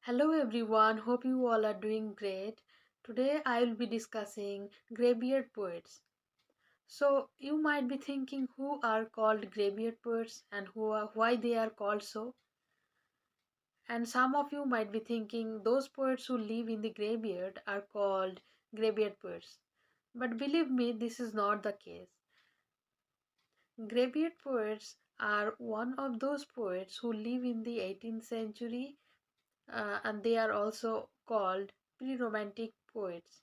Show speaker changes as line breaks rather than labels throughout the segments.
Hello everyone, hope you all are doing great. Today I will be discussing graveyard poets. So you might be thinking who are called graveyard poets and why they are called so. And some of you might be thinking those poets who live in the graveyard are called graveyard poets. But believe me, this is not the case. Graveyard poets are one of those poets who live in the 18th century and they are also called pre-romantic poets.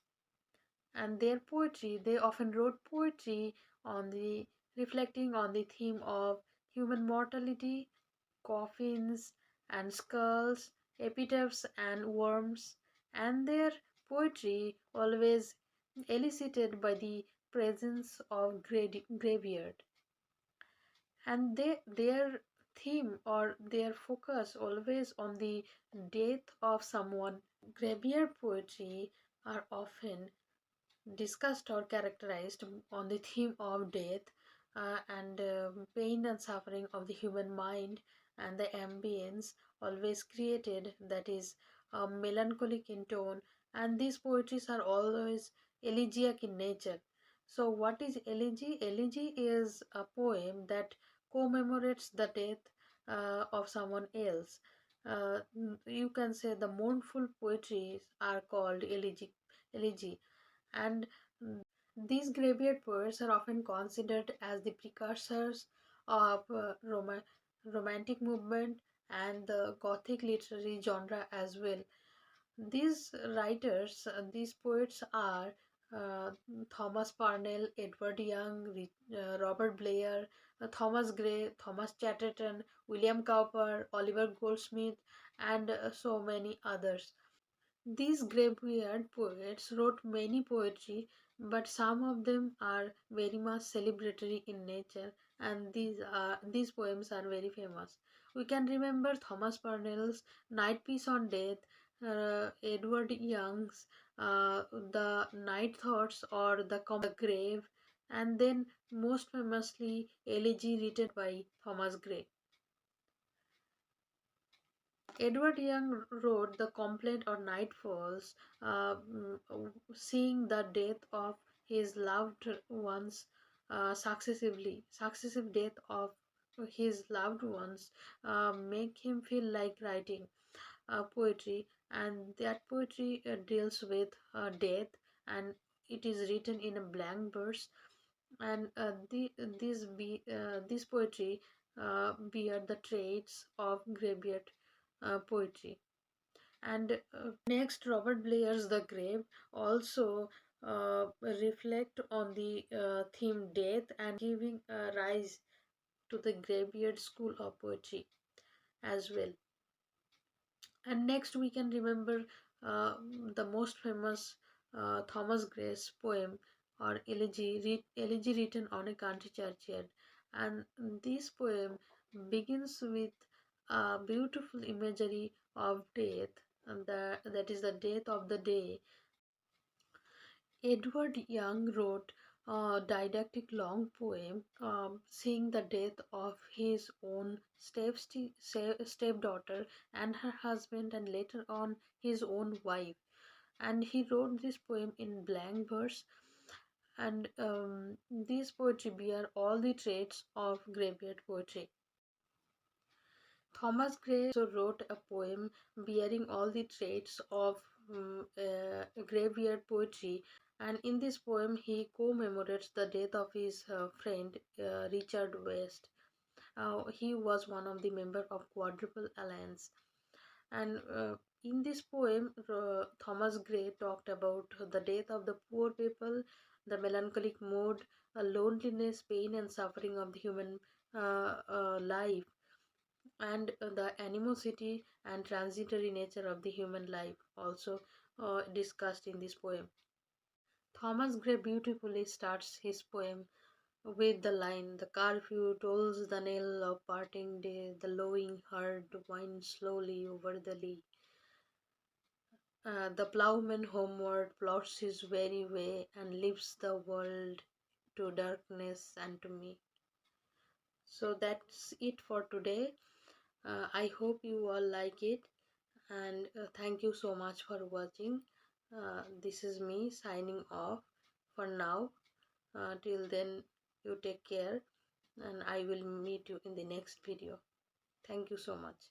And their poetry, they often wrote poetry on the reflecting on the theme of human mortality, coffins and skulls, epitaphs and worms, and their poetry always elicited by the presence of graveyard. And their theme or their focus always on the death of someone. Graveyard poetry are often discussed or characterized on the theme of death and pain and suffering of the human mind, and the ambience always created that is melancholic in tone, and these poetries are always elegiac in nature. So what is elegy? Elegy is a poem that commemorates the death of someone else. You can say the mournful poetries are called elegy, and these graveyard poets are often considered as the precursors of romantic movement and the Gothic literary genre as well. These writers, these poets are uh, Thomas Parnell, Edward Young, Robert Blair, Thomas Gray, Thomas Chatterton, William Cowper, Oliver Goldsmith, and so many others. These graveyard poets wrote many poetry, but some of them are very much celebratory in nature, and these poems are very famous. We can remember Thomas Parnell's Night Piece on Death, Edward Young's The Night Thoughts or The Grave, and then most famously Elegy written by Thomas Gray. Edward Young wrote The Complaint or Night Falls, seeing the death of his loved ones successive death of his loved ones make him feel like writing poetry, and that poetry deals with death, and it is written in a blank verse, and this poetry bear the traits of graveyard poetry. And next, Robert Blair's The Grave also reflect on the theme death and giving rise to the graveyard school of poetry as well. And next, we can remember uh, the most famous Thomas Gray's poem or elegy written on a country churchyard. And this poem begins with a beautiful imagery of death, and that is the death of the day. Edward Young wrote a didactic long poem seeing the death of his own stepdaughter and her husband, and later on his own wife. And he wrote this poem in blank verse, and these poetry bear all the traits of graveyard poetry. Thomas Gray also wrote a poem bearing all the traits of graveyard poetry, and in this poem he commemorates the death of his friend Richard West. He was one of the members of Quadruple Alliance, and in this poem, Thomas Gray talked about the death of the poor people, the melancholic mood, loneliness, pain, and suffering of the human life, and the animosity and transitory nature of the human life also discussed in this poem. Thomas Gray beautifully starts his poem with the line, "The curfew tolls the knell of parting day, the lowing herd winds slowly over the lea. The ploughman homeward plots his weary way and leaves the world to darkness and to me." So that's it for today. I hope you all like it, and thank you so much for watching. This is me signing off for now. Till then, you take care, and I will meet you in the next video. Thank you so much.